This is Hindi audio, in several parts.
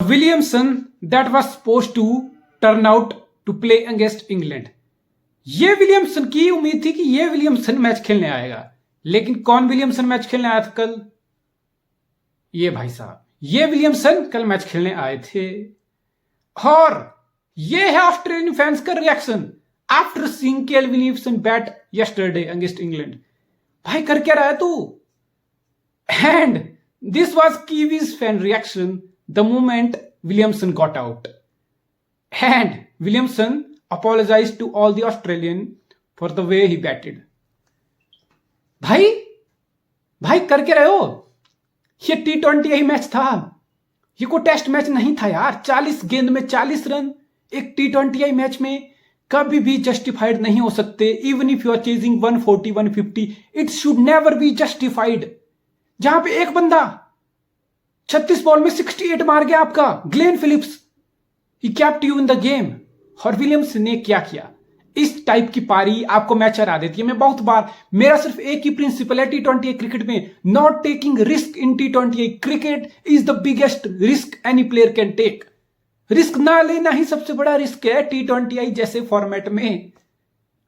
Williamson that was supposed to turn out to play against England. ये विलियमसन की उम्मीद थी कि ये विलियमसन मैच खेलने आएगा, लेकिन कौन विलियमसन मैच खेलने आया था कल? ये भाई साहब, ये विलियमसन कल मैच खेलने आए थे। और ये है ऑस्ट्रेलियन फैंस का रिएक्शन आफ्टर सीइंग केल Williamson bat yesterday against England. भाई कर क्या रहा है तू? And this was Kiwis fan reaction the moment Williamson got out. And Williamson apologized to all the Australian for the way he batted। भाई कर के रहे हो? ये T20 मैच था, ये कोई टेस्ट मैच नहीं था यार। 40 गेंद में 40 रन एक T20 मैच में कभी भी जस्टिफाइड नहीं हो सकते। Even if you are chasing 140 150 it should never be justified. जहां पे एक बंदा 36 बॉल में 68 मार गया आपका Glenn Phillips, he kept you in the game. और विलियमसन ने क्या किया? इस टाइप की पारी आपको मैच हरा देती है। मैं बहुत बार, मेरा सिर्फ एक ही प्रिंसिपल है T20 क्रिकेट में, not taking risk in T20 cricket is the biggest risk any player can take. Risk ना लेना ही सबसे बड़ा रिस्क है T20 जैसे फॉर्मेट में।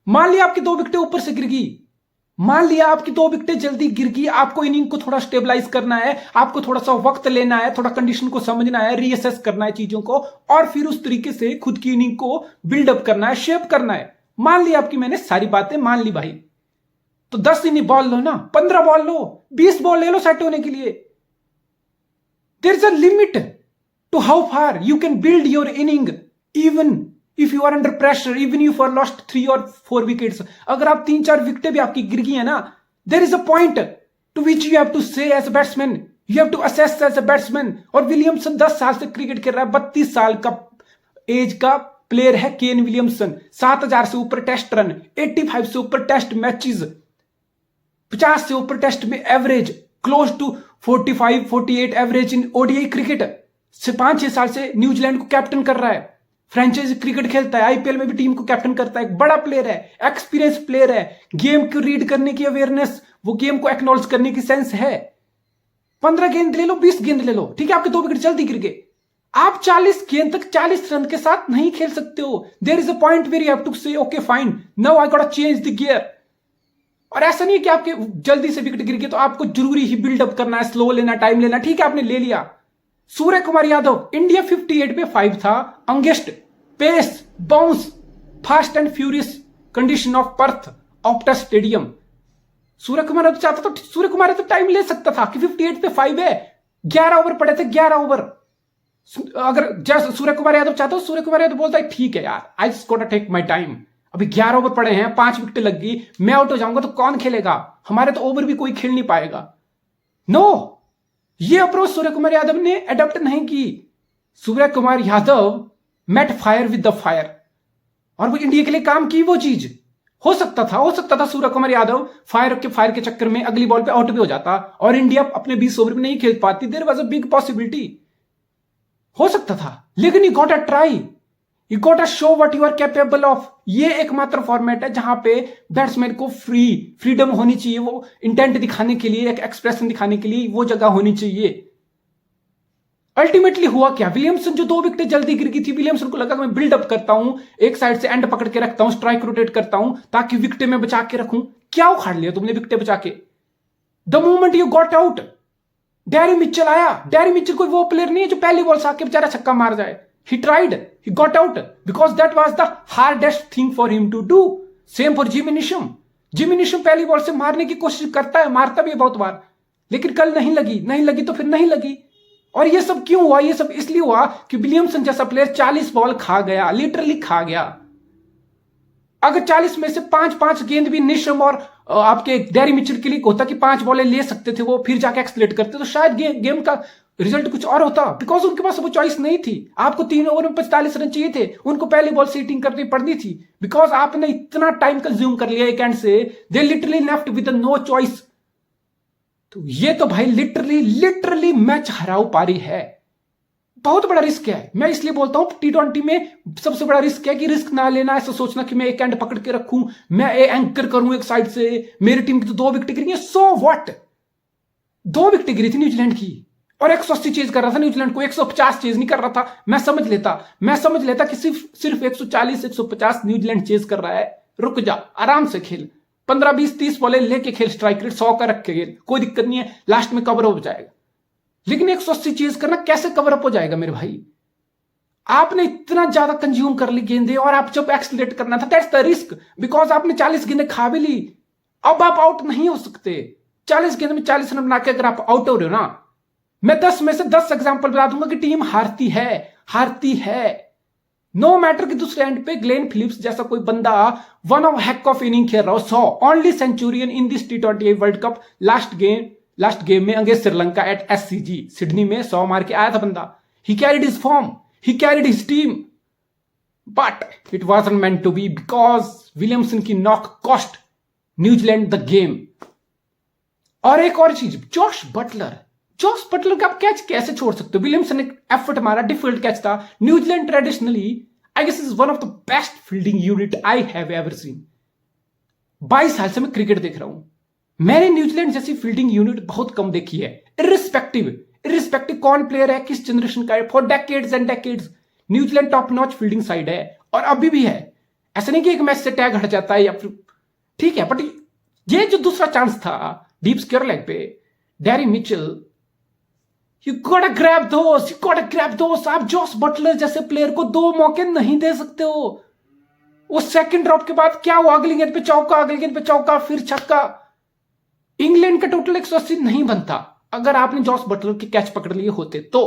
मान लिया आपकी 2 विकेटें ऊपर से गिर गई, मान लिया आपकी 2 विकेटें जल्दी गिर गई, आपको इनिंग को थोड़ा स्टेबलाइज करना है, आपको थोड़ा सा वक्त लेना है, थोड़ा कंडीशन को समझना है, रीअसेस करना है चीजों को, और फिर उस तरीके से खुद की इनिंग को बिल्डअप करना है, शेप करना है। मान ली आपकी, मैंने सारी बातें मान ली भाई, तो 10 इनिंग बॉल लो ना, 15 बॉल लो, 20 बॉल ले लो सेट होने के लिए। There is a limit to how far you can build your inning even if you are under pressure, even if you are lost 3 or 4 wickets। अगर आप 3-4 विकेटें भी आपकी गिर गई है ना, there is a point to which you have to say as a batsman, you have to assess as a batsman। और विलियमसन 10 साल से क्रिकेट खेल रहा है, 32 साल का एज का प्लेयर है केन विलियमसन। 7000 से ऊपर टेस्ट रन, 85 से ऊपर टेस्ट मैचेस, 50 से ऊपर टेस्ट में average, close to 45-48 average in ODI cricket से 5-6 साल से न्यूजीलैंड को कैप्टन कर रहा है, फ्रेंचाइजी क्रिकेट खेलता है, आईपीएल में भी टीम को कैप्टन करता है। एक बड़ा प्लेयर है, एक्सपीरियंस प्लेयर है, गेम को रीड करने की अवेयरनेस, वो गेम को एक्नॉलेज करने की सेंस है। 15 गेंद ले लो, 20 गेंद ले लो, ठीक है, आपके 2 विकेट जल्दी गिर गए, आप 40 गेंद तक 40 रन के साथ नहीं खेल सकते हो। There is a point where you have to say okay fine, now I got to change the gear. और ऐसा नहीं है कि आपके जल्दी से विकेट गिर गए तो आपको जरूरी ही बिल्डअप करना है, स्लो लेना, टाइम लेना, ठीक है, आपने ले लिया। सूर्य कुमार यादव, इंडिया 58 पे 5 था, against pace bounce fast and furious condition of Perth Optus stadium. Surya Kumar Yadav चाहता तो सूर्य कुमार यादव टाइम ले सकता था कि 58 पे 5 है, 11 ओवर पड़े थे, 11 ओवर। अगर जैसे सूर्य कुमार यादव चाहता, सूर्य कुमार यादव बोलता है ठीक है यार, आई जस्ट गोटा टेक माय टाइम, अभी 11 ओवर पड़े हैं, 5 विकेट लग गई, मैं आउट हो जाऊंगा तो कौन खेलेगा, हमारे तो ओवर भी कोई खेल नहीं पाएगा। नो, ये अप्रोच सूर्य कुमार यादव ने अडॉप्ट नहीं की। Surya Kumar Yadav met fire with the fire, और वो इंडिया के लिए काम की वो चीज। हो सकता था सूर्य कुमार यादव फायर के चक्कर में अगली बॉल पे आउट भी हो जाता और इंडिया अपने 20 ओवर में नहीं खेल पाती। There was a big possibility, हो सकता था, लेकिन you got a try, you got a show what you are capable of. ये एकमात्र फॉर्मेट है जहां पे बैट्समैन को फ्रीडम होनी चाहिए, वो इंटेंट दिखाने के लिए, एक एक्सप्रेशन दिखाने के लिए वो जगह होनी चाहिए। अल्टीमेटली हुआ क्या? विलियमसन जो 2 विकेटें जल्दी गिर गई थी, विलियमसन को लगा मैं बिल्डअप करता हूं, एक साइड से एंड पकड़ के रखता हूं, स्ट्राइक रोटेट करता हूं ताकि विकेटें मैं बचा के रखूं। क्या उखाड़ लिया तुमने विकेटें बचा के? The moment you got out, dairy Mitchell आया। डैरी मिचेल कोई वो प्लेयर नहीं है जो पहली बॉल से आके बेचारा छक्का मार जाए। He tried, he got out because that was the hardest thing for him to do. Same for Jimmy Neesham. Jimmy Neesham पहली बॉल से मारने की कोशिश करता है, मारता भी है बहुत बार, लेकिन कल नहीं लगी तो फिर नहीं लगी। और ये सब क्यों हुआ? ये सब इसलिए हुआ कि विलियमसन जैसा प्लेयर 40 बॉल खा गया, लिटरली खा गया। अगर 40 में से 5-5 गेंद भी निशम और आपके डैरी मिचेल के लिए होता कि 5 बॉलें ले सकते थे, वो फिर जाके एक्सलेट करते, तो शायद गेम का रिजल्ट कुछ और होता। बिकॉज उनके पास वो चॉइस नहीं थी। आपको 3 ओवर में 45 रन चाहिए थे, उनको पहली बॉल से हिटिंग करनी पड़नी थी। बिकॉज आपने इतना टाइम कंज्यूम कर लिया एक एंड से, they literally left with no choice. तो ये तो भाई लिटरली मैच हराऊ पारी है, बहुत बड़ा रिस्क है। मैं इसलिए बोलता हूं T20 में सबसे बड़ा रिस्क है कि रिस्क ना लेना, ऐसा सोचना कि मैं एक एंड पकड़ के रखूं, मैं एंकर करूं एक साइड से, मेरी टीम की तो 2 विकेट गिरी है, सो व्हाट। 2 विकेट गिरी थी न्यूजीलैंड की, और 180 चेज कर रहा था न्यूजीलैंड को, 150 चेज नहीं कर रहा था। मैं समझ लेता कि सिर्फ 140 150 न्यूजीलैंड चेज कर रहा है। रुक जा, आराम से खेल, 15 20 30 बॉलें लेके खेल, स्ट्राइक रेट 100 का रख के खेल, कोई दिक्कत नहीं है, लास्ट में कवर हो जाएगा। लेकिन 180 चेज करना कैसे कवर अप हो जाएगा मेरे भाई? आपने इतना ज्यादा कंज्यूम कर ली गेंदें और आप जब एक्सलेट करना था, दैट्स द रिस्क, बिकॉज आपने 40 गेंदें खा भी ली। अब आप आउट नहीं हो सकते। 40 गेंद में 40 रन बना के अगर आप आउट हो रहे हो ना, मैं 10 में से 10 एग्जांपल बता दूंगा कि टीम हारती है। नो मैटर कि दूसरे एंड पे ग्लेन फिलिप्स जैसा कोई बंदा one of heck of inning खेल रहा हो, 100 only centurion in this T20 world cup last game में against Sri Lanka at SCG Sydney में 100 मार के आया था बंदा। He carried his form, he carried his team, but it wasn't meant to be because Williamson की knock cost New Zealand the game. और एक और चीज, जॉश बटलर का आप कैच कैसे छोड़ सकते हो? विलियमसन ने एफर्ट मारा, डिफिकल्ट कैच था। New Zealand traditionally I guess is one of the best fielding unit I have ever seen. 22 साल से मैं क्रिकेट देख रहा हूं, मैंने न्यूजीलैंड जैसी फील्डिंग यूनिट बहुत कम देखी है। इरिस्पेक्टिव कौन प्लेयर है, किस जनरेशन का है, for decades and decades New Zealand top notch fielding side है और अभी भी है। ऐसा नहीं कि एक मैच से टैग हट जाता है या फिर, ठीक है, बट ये जो दूसरा चांस था डीप स्क्वायर लेग पे, dairy Mitchell, You gotta grab those. आप जॉस बटलर जैसे प्लेयर को 2 मौके नहीं दे सकते हो। उस सेकंड ड्रॉप के बाद क्या हुआ? अगली गेंद पे चौका, फिर छक्का। इंग्लैंड का टोटल 180 नहीं बनता अगर आपने जॉस बटलर के कैच पकड़ लिए होते तो।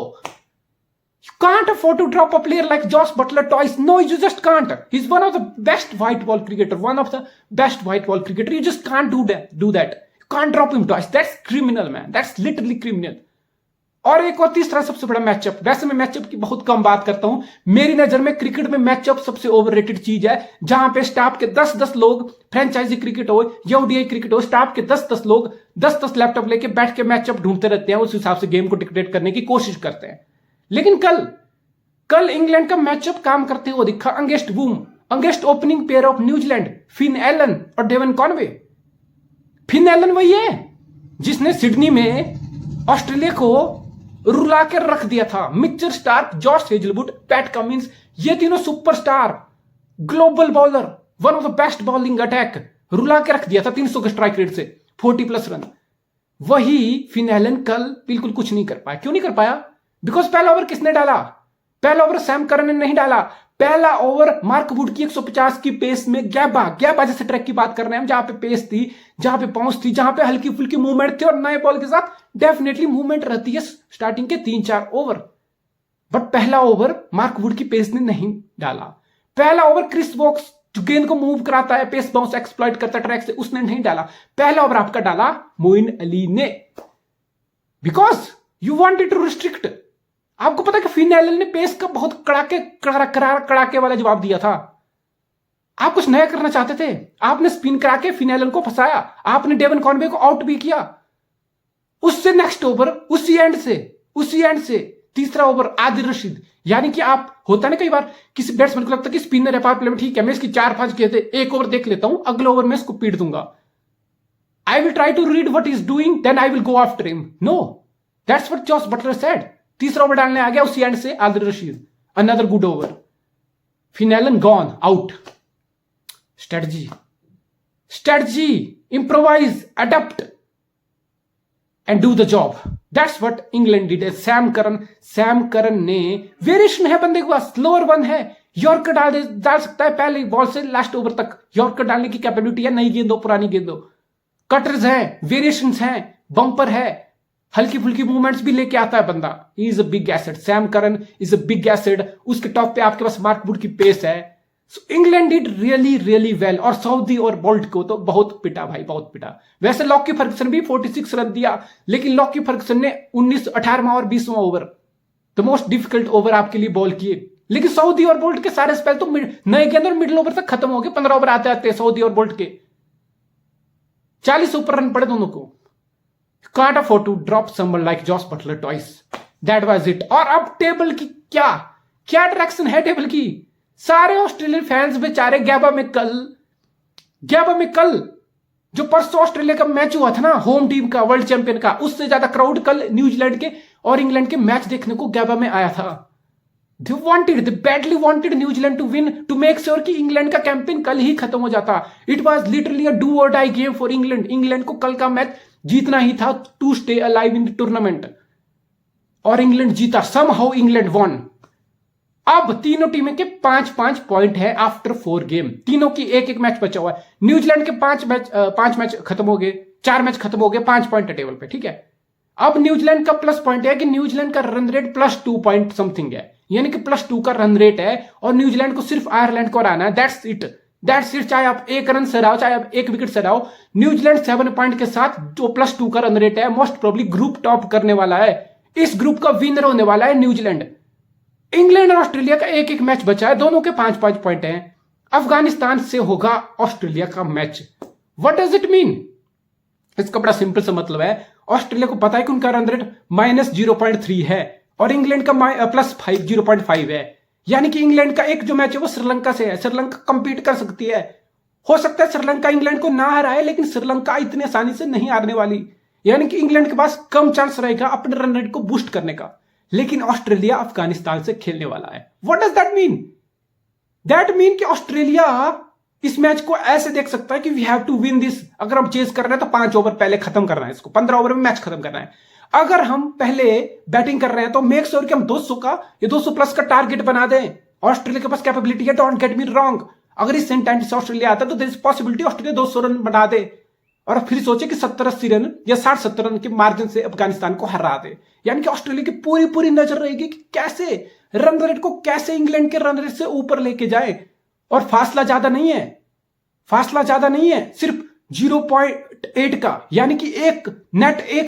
You can't afford to drop a player like Josh Butler twice. No, you just can't. He's one of the best white ball cricketer. You just can't do that. You can't drop him twice. That's criminal, man. That's literally criminal. और एक और तीसरा सबसे बड़ा मैचअप, वैसे मैं मैचअप की बहुत कम बात करता हूं, मेरी नजर में क्रिकेट में मैचअप सबसे ओवररेटेड चीज है। जहां पे स्टाफ के 10-10 लोग, फ्रेंचाइजी क्रिकेट हो या ओडीआई क्रिकेट हो, स्टाफ के 10-10 लोग 10-10 लैपटॉप लेके बैठ के मैचअप ढूंढते रहते हैं, उस हिसाब से गेम को डिक्टेट करने की कोशिश करते हैं। लेकिन कल इंग्लैंड का मैचअप काम करते हुए दिखा against opening pair of New Zealand, Finn Allen और डेवन कॉनवे। फिन एलन वही है जिसने सिडनी में ऑस्ट्रेलिया को रुला के रख दिया था। Mitchell Starc, Josh Hazlewood, PAT Cummins, ये तीनों superstar, global bowler, one of the best bowling attack, रुला के रख दिया था 300 के स्ट्राइक रेट से, 40+ रन। वही फिन एलन कल बिल्कुल कुछ नहीं कर पाया। क्यों नहीं कर पाया? बिकॉज पहला ओवर किसने डाला? पहला ओवर सैम करन ने नहीं डाला। पहला ओवर मार्क वुड की 150 की पेस में गैबा जैसे ट्रैक की बात कर रहे हैं हम, जहां पे पेस थी, जहां पे पाउंस थी, जहां पे हल्की फुल्की मूवमेंट थी, और नए बॉल के साथ डेफिनेटली मूवमेंट रहती है स्टार्टिंग के 3-4 ओवर। बट पहला ओवर मार्क वुड की पेस ने नहीं डाला। पहला ओवर क्रिस वोक्स जो गेंद को मूव कराता है, पेस बाउंस एक्सप्लॉइट करता है ट्रैक से, उसने नहीं डाला। पहला ओवर आपका डाला मोइन अली ने, because you wanted to restrict. आपको पता है कि फिन एलन ने पेस का बहुत कड़ाके वाला जवाब दिया था। आप कुछ नया करना चाहते थे, आपने स्पिन करा के फिन एलन को फंसाया, आपने डेवन कॉनवे को आउट भी किया। उससे नेक्स्ट ओवर उसी एंड से तीसरा ओवर आदिल रशीद, यानी कि आप, होता ना कई बार किसी बैट्समैन को लगता है कि स्पिनर है पावर प्ले में, ठीक है मैं इसकी 4-5 गेंदें एक ओवर देख लेता हूं, अगले ओवर में इसको पीट दूंगा। I will try to read what is doing, then I will go after him. No, that's what Jos Buttler said. तीसरा ओवर डालने आ गया उसी एंड से Adil Rashid, another good over. Finn Allen gone out. Strategy, improvise, adapt and do the job. That's what England did. Sam Curran ने, वेरिएशन है बंदे के पास, स्लोअर वन है, यॉर्कर डाल सकता है पहले बॉल से लास्ट ओवर तक, यॉर्कर डालने की कैपेबिलिटी है, नई गेंदो पुरानी गेंदो, कटर्स हैं, वेरिएशंस हैं, बम्पर है, हल्की फुल्की मूवमेंट्स भी लेके आता है बंदा। He is a big asset, Sam Curran is a big asset. उसके टॉप पे आपके पास मार्क वुड की पेस है। इंग्लैंड डिड रियली वेल, और सऊदी और बोल्ट को तो बहुत पिटा भाई, बहुत पिटा। वैसे लॉकी फर्गसन भी 46 रन दिया, लेकिन लॉकी फर्गसन ने 18वां और 20वां over, the most difficult over आपके लिए बॉल किए। लेकिन सऊदी और बोल्ट के सारे स्पेल तो नए गेंद और मिडिल ओवर तक खत्म हो गए। 15 ओवर आते आते सऊदी और बोल्ट के 40 ऊपर रन पड़े दोनों को। Can't afford to drop someone like Josh Butler twice. That was it. और अब टेबल की क्या डायरेक्शन है टेबल की? सारे ऑस्ट्रेलियन फैंस बेचारे गैबा में कल जो परसों ऑस्ट्रेलिया का मैच हुआ था ना, होम टीम का, वर्ल्ड चैंपियन का, उससे ज्यादा क्राउड कल न्यूजीलैंड के और इंग्लैंड के मैच देखने को गैबा में आया था। They badly wanted New Zealand to win to make sure कि इंग्लैंड का कैंपेन कल ही खत्म हो जाता। It was literally a do or die game for England. England को कल का मैच जीतना ही था to stay alive in the tournament, और इंग्लैंड जीता। Somehow England won. अब तीनों टीमें के 5-5 पॉइंट है आफ्टर 4 गेम। तीनों की एक एक मैच बचा हुआ है। न्यूजीलैंड के 5 मैच खत्म हो गए, 4 मैच खत्म हो गए, 5 पॉइंट है टेबल पे, ठीक है। अब न्यूजीलैंड का प्लस पॉइंट है कि न्यूजीलैंड का रन रेट +2 पॉइंट समथिंग है, यानी कि +2 का रन रेट है, और न्यूजीलैंड को सिर्फ आयरलैंड को हराना है। That's it. चाहे आप 1 रन से हराओ, चाहे आप 1 विकेट से हराओ, न्यूजीलैंड 7 पॉइंट के साथ जो +2 का रन रेट है, मोस्ट प्रोबेबली ग्रुप टॉप करने वाला है। इस ग्रुप का विनर होने वाला है न्यूजीलैंड। इंग्लैंड और ऑस्ट्रेलिया का एक एक मैच बचा है, दोनों के 5-5 पॉइंट हैं। अफगानिस्तान से होगा ऑस्ट्रेलिया का match. What does it mean? इसका बड़ा सिंपल सा मतलब है, ऑस्ट्रेलिया को पता है कि उनका रन रेट -0.3 है और इंग्लैंड का +5 0.5 है, यानी कि इंग्लैंड का एक जो मैच है वो श्रीलंका से है। श्रीलंका कंपीट कर सकती है। हो सकता है श्रीलंका इंग्लैंड को ना हराए, लेकिन श्रीलंका इतनी आसानी से नहीं हारने वाली, यानी कि इंग्लैंड के पास कम चांस रहेगा अपने रन रेट को बूस्ट करने का। लेकिन ऑस्ट्रेलिया अफगानिस्तान से खेलने वाला है। What does that mean? That mean कि ऑस्ट्रेलिया इस मैच को ऐसे देख सकता है कि we have to win this. अगर हम चेज कर रहे हैं तो 5 ओवर पहले खत्म करना है, इसको 15 ओवर में मैच खत्म करना है। अगर हम पहले बैटिंग कर रहे हैं तो मेक श्योर कि हम 200 का या 200 प्लस का टारगेट बना दें। ऑस्ट्रेलिया के पास कैपेबिलिटी है, डोंट गेट मी रॉन्ग। अगर इस सेंटेंस से ऑस्ट्रेलिया आता है तो there is possibility Australia 200 run बना दे और फिर सोचे कि 70-80 रन या 60-70 रन के मार्जिन से अफगानिस्तान को हरा दे। यानी कि ऑस्ट्रेलिया की पूरी नजर रहेगी कि कैसे रन रेट को कैसे इंग्लैंड के रन रेट से ऊपर लेके जाए। और फासला ज्यादा नहीं है, सिर्फ 0.8 का, यानी कि एक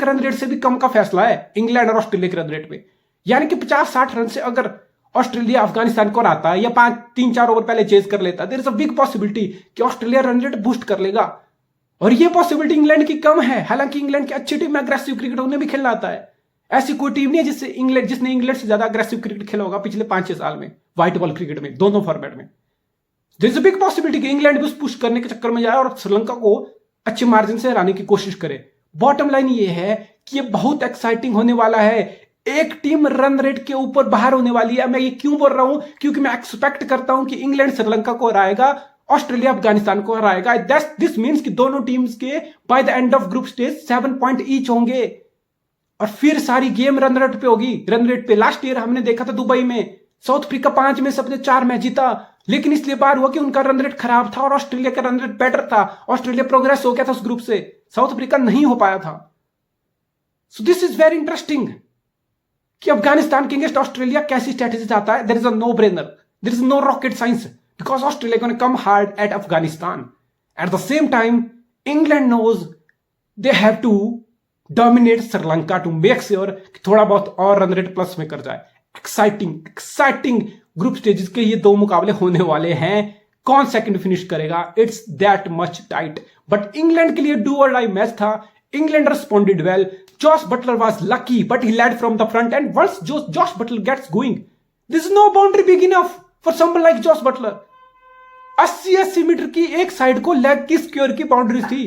रन रेट से भी कम का फैसला है इंग्लैंड और ऑस्ट्रेलिया के रन रेट में। यानी कि 50-60 रन से अगर ऑस्ट्रेलिया अफगानिस्तान को हराता है या 3-4 ओवर पहले चेज कर लेता, there is a big possibility कि ऑस्ट्रेलिया रन रेट बूस्ट कर लेगा। और ये पॉसिबिलिटी इंग्लैंड की कम है। हालांकि इंग्लैंड की अच्छी टीम में अग्रेसिव क्रिकेट उन्हें भी खेलना आता है। ऐसी कोई टीम नहीं है जिसने इंग्लैंड से ज्यादा अग्रेसिव क्रिकेट खेला होगा पिछले 5-6 साल में, व्हाइट बॉल क्रिकेट में, दोनों फॉर्मेट में। There is a big possibility कि इंग्लैंड भी उस पुश करने के चक्कर में जाए और श्रीलंका को अच्छे मार्जिन से हराने की कोशिश करे। बॉटम लाइन ये है कि ये बहुत एक्साइटिंग होने वाला है। एक टीम रन रेट के ऊपर बाहर होने वाली है। मैं ये क्यों बोल रहा हूं? क्योंकि मैं एक्सपेक्ट करता हूं कि इंग्लैंड श्रीलंका को हराएगा, ऑस्ट्रेलिया अफगानिस्तान को हराएगा। दिस मीन्स कि दोनों टीम्स के by the end of group stage 7 point each होंगे और फिर सारी गेम रन रेट पे होगी। रन रेट पे लास्ट ईयर हमने देखा था दुबई में, साउथ अफ्रीका 5 में सबने 4 मैच जीता, लेकिन इसलिए बार हुआ कि उनका रन रेट खराब था और ऑस्ट्रेलिया का रन रेट बेटर था। ऑस्ट्रेलिया प्रोग्रेस हो गया था उस ग्रुप से, साउथ अफ्रीका नहीं हो पाया था। So this is very interesting कि अफगानिस्तान के अगेंस्ट ऑस्ट्रेलिया कैसी स्ट्रेटेजी आता है। There is a no brainer, there is no rocket science, because Australia going to come hard at Afghanistan. At the same time, England knows they have to dominate Sri Lanka to make sure कि थोड़ा बहुत और रन रेट प्लस में कर जाए। एक्साइटिंग ग्रुप स्टेजेस के ये 2 मुकाबले होने वाले हैं। कौन सेकंड फिनिश करेगा, it's that much tight. But England के लिए डू और डाई मैच था। England responded well. Josh Butler was lucky, but he led from the front. And once Josh Butler gets going, there is no boundary big enough for someone like Josh Butler. 80 metre की एक साइड को लेग की स्क्वायर की बाउंड्री थी।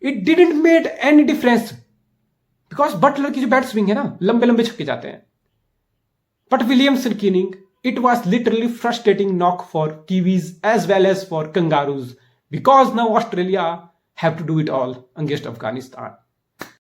It didn't made any difference because Buttler की जो बैट स्विंग है ना, लंबे लंबे छक्के जाते हैं। बट विलियमसन की inning, it was literally frustrating knock for Kiwis as well as for kangaroos because now Australia have to do it all against Afghanistan.